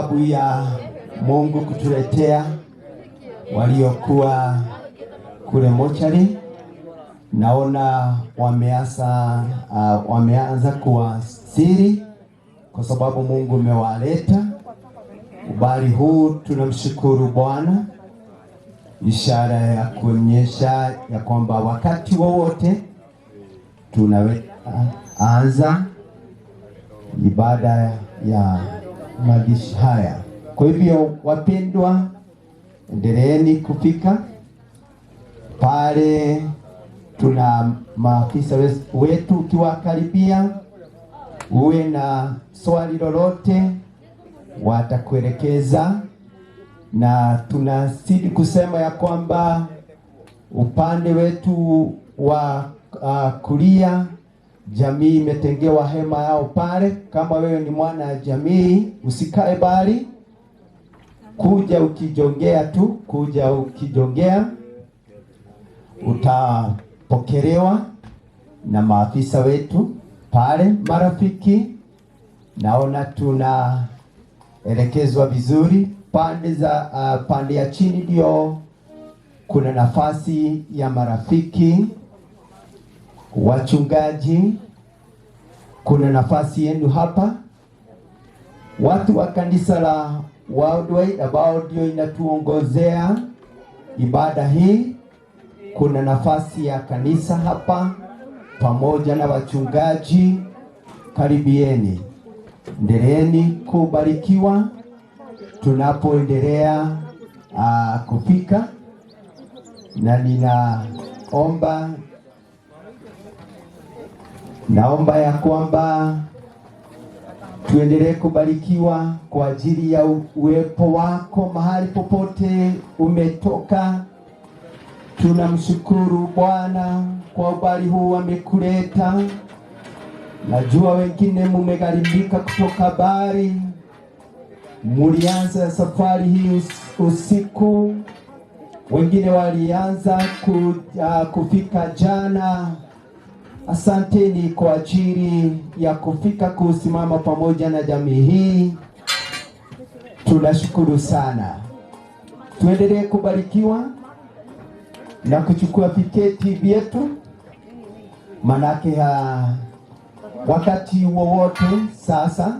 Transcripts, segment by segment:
sababu ya Mungu kutuletea waliokuwa kule mochari. Naona wameanza kuwasili kwa sababu Mungu amewaleta. Ubali huu tunamshukuru Bwana, ishara ya kuonyesha ya kwamba wakati wowote tunaweza anza ibada ya mazishi haya. Kwa hivyo wapendwa, endeleeni kufika pale. Tuna maafisa wetu, ukiwakaribia uwe na swali lolote watakuelekeza, na tunazidi kusema ya kwamba upande wetu wa kulia jamii imetengewa hema yao pale. Kama wewe ni mwana jamii, usikae bali, kuja ukijongea tu, kuja ukijongea, utapokelewa na maafisa wetu pale. Marafiki, naona tunaelekezwa vizuri pande ya chini, ndio kuna nafasi ya marafiki. Wachungaji, kuna nafasi yenu hapa. Watu wa kanisa la Worldwide ambao ndio inatuongozea ibada hii, kuna nafasi ya kanisa hapa pamoja na wachungaji. Karibieni, endeleeni kubarikiwa tunapoendelea kufika, na naomba ya kwamba tuendelee kubarikiwa kwa ajili ya uwepo wako mahali popote umetoka. Tunamshukuru Bwana kwa ubali huu amekuleta. Najua wengine mumegharimika kutoka bari, mulianza safari hii usiku, wengine walianza kufika jana. Asanteni kwa ajili ya kufika kusimama pamoja na jamii hii. Tunashukuru sana. Tuendelee kubarikiwa na kuchukua viketi vyetu, manake wakati wowote sasa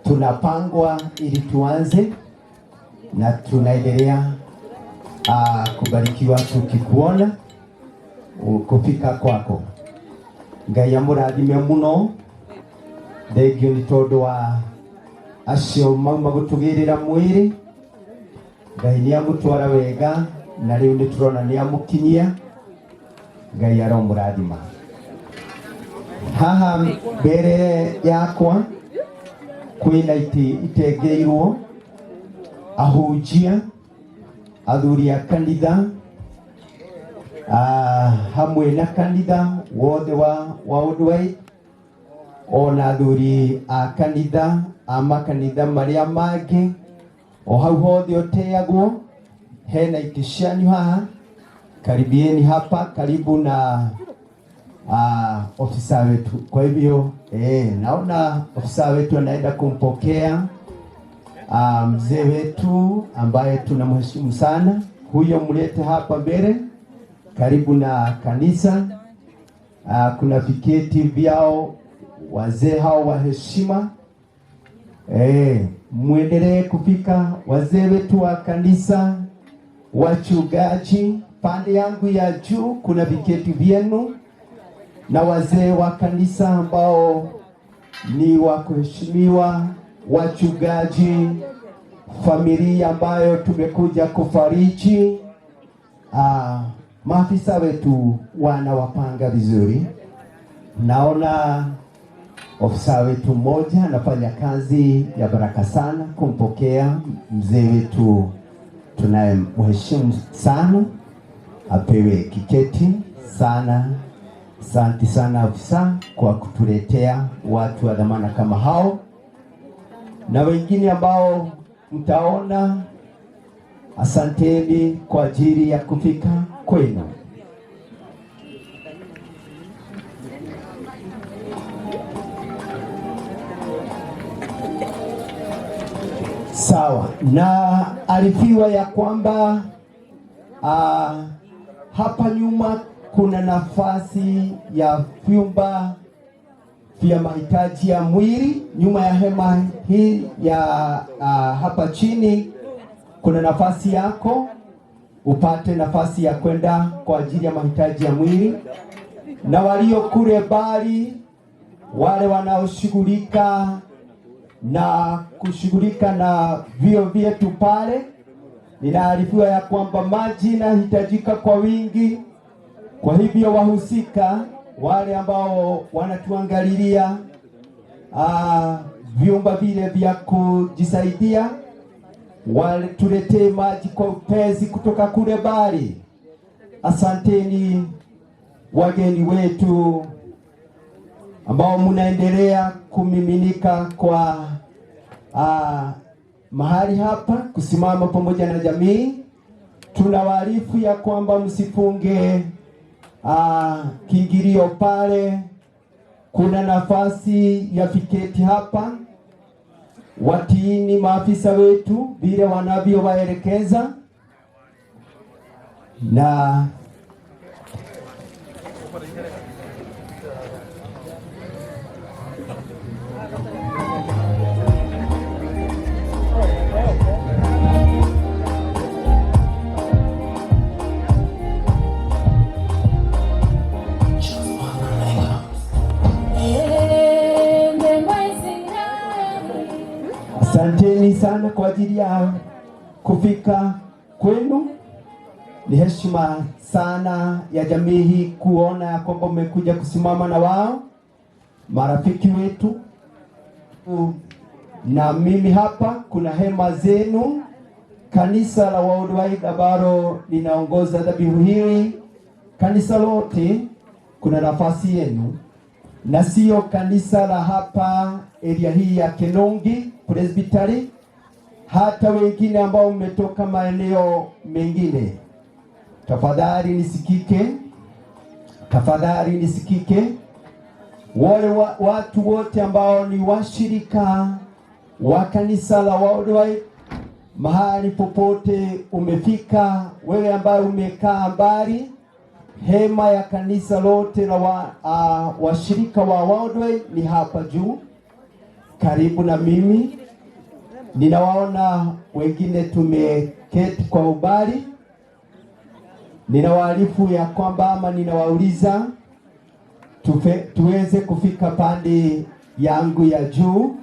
tunapangwa ili tuanze, na tunaendelea kubarikiwa tukikuona kufika kwako. Ngai amurathime muno, thengio ni tondu wa acio mauma gutugirira mwiri. Ngai ni amutwara wega, na riu ni turona ni amukinyia. Ngai aromurathima. Haha mbere yakwa kwina itengeirwo ahunjia, athuri a kanitha, hamwe na kanitha wothe wa Worldwide, ona athuri a kanitha makanitha maria mangĩ, o hau hothe ũteagwo. Hena iti cianyu haha, karibieni hapa, karibu na ofisa wetu. Kwa hivyo naona ofisa wetu anaenda kumpokea mzee wetu ambaye tunamheshimu sana. Huyo mlete hapa mbele, karibu na kanisa. Kuna viketi vyao wazee hao wa heshima. Muendelee kufika wazee wetu wa kanisa, wachungaji. Pande yangu ya juu kuna viketi vyenu, na wazee wa kanisa ambao ni wa kuheshimiwa, wachungaji, familia ambayo tumekuja kufariji. Maafisa wetu wanawapanga vizuri. Naona ofisa wetu mmoja anafanya kazi ya baraka sana kumpokea mzee wetu tunayemheshimu sana, apewe kiketi sana. Asante sana ofisa kwa kutuletea watu wa dhamana kama hao, na wengine ambao mtaona. Asanteni kwa ajili ya kufika kwenu. Sawa, na alifiwa ya kwamba hapa nyuma kuna nafasi ya vyumba vya mahitaji ya mwili nyuma ya hema hii ya hapa chini. Kuna nafasi yako upate nafasi ya kwenda kwa ajili ya mahitaji ya mwili, na walio kule bali wale wanaoshughulika na vio vyetu pale, ninaarifiwa ya kwamba maji inahitajika kwa wingi. Kwa hivyo wahusika wale ambao wanatuangalilia vyumba vile vya kujisaidia, wale tuletee maji kwa upesi kutoka kule bali. Asanteni wageni wetu ambao mnaendelea kumiminika kwa mahali hapa kusimama pamoja na jamii. Tunawaarifu ya kwamba msifunge kiingilio pale. Kuna nafasi ya viketi hapa. Watiini maafisa wetu vile wanavyowaelekeza, na asanteni sana kwa ajili ya kufika kwenu. Ni heshima sana ya jamii hii kuona kwamba umekuja kusimama na wao, marafiki wetu. Na mimi hapa kuna hema zenu, kanisa la Worldwide ambalo linaongoza dhabihu hili. Kanisa lote kuna nafasi yenu, na sio kanisa la hapa area hii ya Kenongi Presbytery, hata wengine ambao umetoka maeneo mengine. Tafadhali nisikike. Wale watu wote ambao ni washirika wa kanisa la Worldwide, mahali popote umefika, wewe ambaye umekaa mbali, hema ya kanisa lote la washirika wa Worldwide ni hapa juu karibu na mimi. Ninawaona wengine tumeketi kwa ubali. Ninawaarifu ya kwamba ama ninawauliza tuweze kufika pande yangu ya juu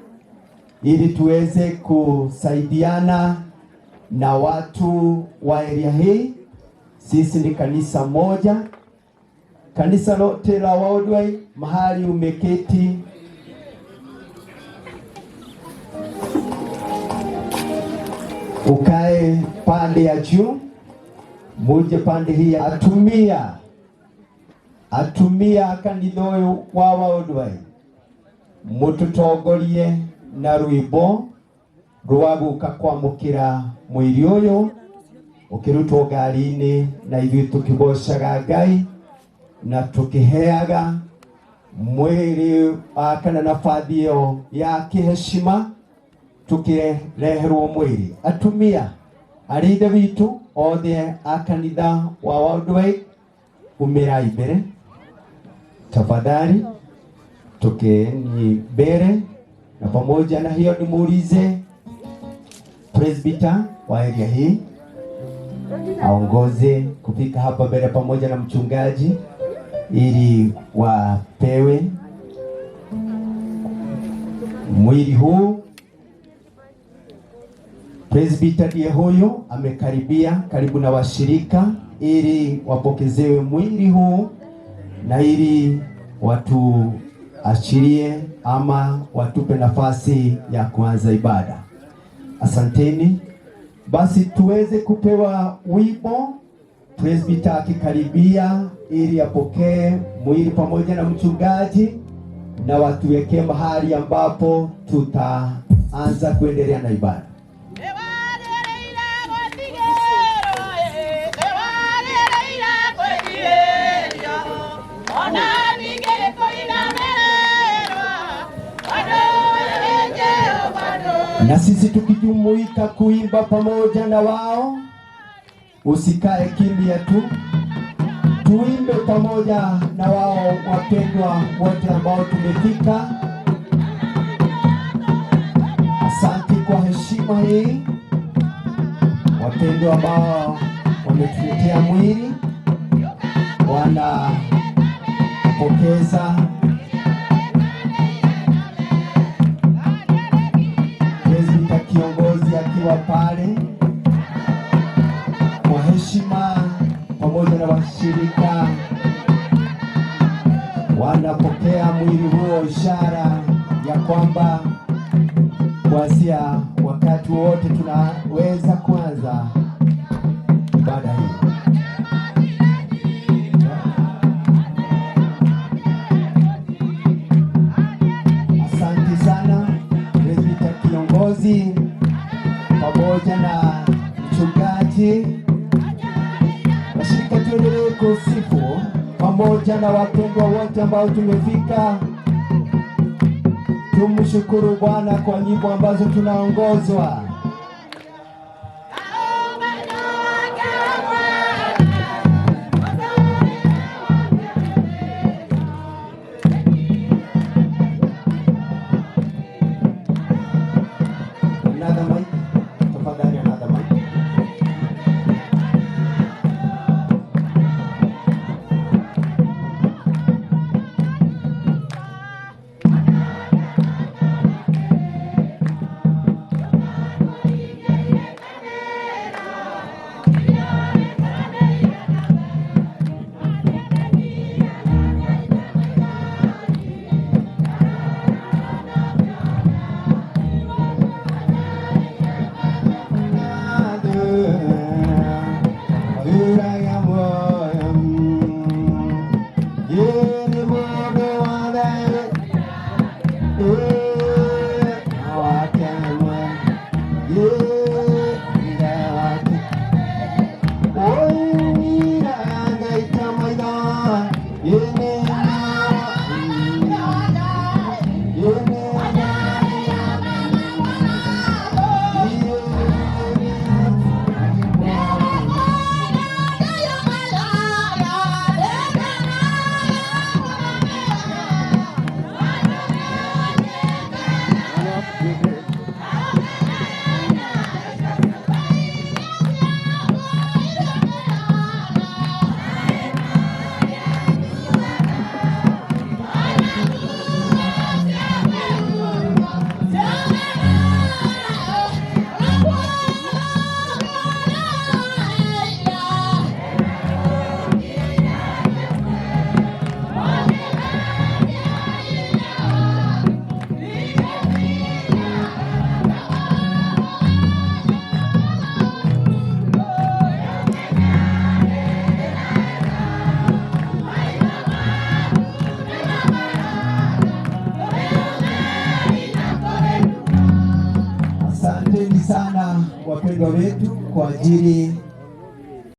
ili tuweze kusaidiana na watu wa area hii. Sisi ni kanisa moja, kanisa lote la Worldwide. Mahali umeketi, ukae pande ya juu, muje pande hii. Atumia kanithoyo wa Worldwide mututongorie na rwimbo rwaguka kwamukira mwiri uyu ukirutwo ngari-ini, na ithuĩ tukigocaga Ngai na tukiheaga mwiri kana nafathi iyo ya kiheshima, tukireherwo mwiri. Atumia arithe witu othe a kanitha wa Worldwide, umirai mbere tafadhali, tukeni mbere, na pamoja na hiyo nimuulize presbyter wa area hii aongoze kufika hapa mbele pamoja na mchungaji ili wapewe mwili huu. Presbyter ndiye huyu amekaribia karibu na washirika ili wapokezewe mwili huu na ili watu achilie ama watupe nafasi ya kuanza ibada. Asanteni. Basi tuweze kupewa wimbo, presbyter akikaribia ili apokee mwili pamoja na mchungaji, na watuweke mahali ambapo tutaanza kuendelea na ibada. Ona na sisi tukijumuika kuimba pamoja na wao. Usikae kimya tu, tuimbe pamoja na wao, wapendwa wote ambao tumefika. Asante kwa heshima hii, wapendwa ambao wametuletea mwili wanapokeza presbita kiongozi akiwa pale kwa heshima, pamoja na washirika wanapokea mwili huo, ishara ya kwamba kuanzia wakati wote tunaweza kuanza ibada hii. Asante sana presbita kiongozi pamoja na mchungaji. Washirika, tuendelee kusifu pamoja na wapendwa wote ambao tumefika. Tumshukuru Bwana kwa nyimbo ambazo tunaongozwa. Asanteni sana wapendwa wetu kwa ajili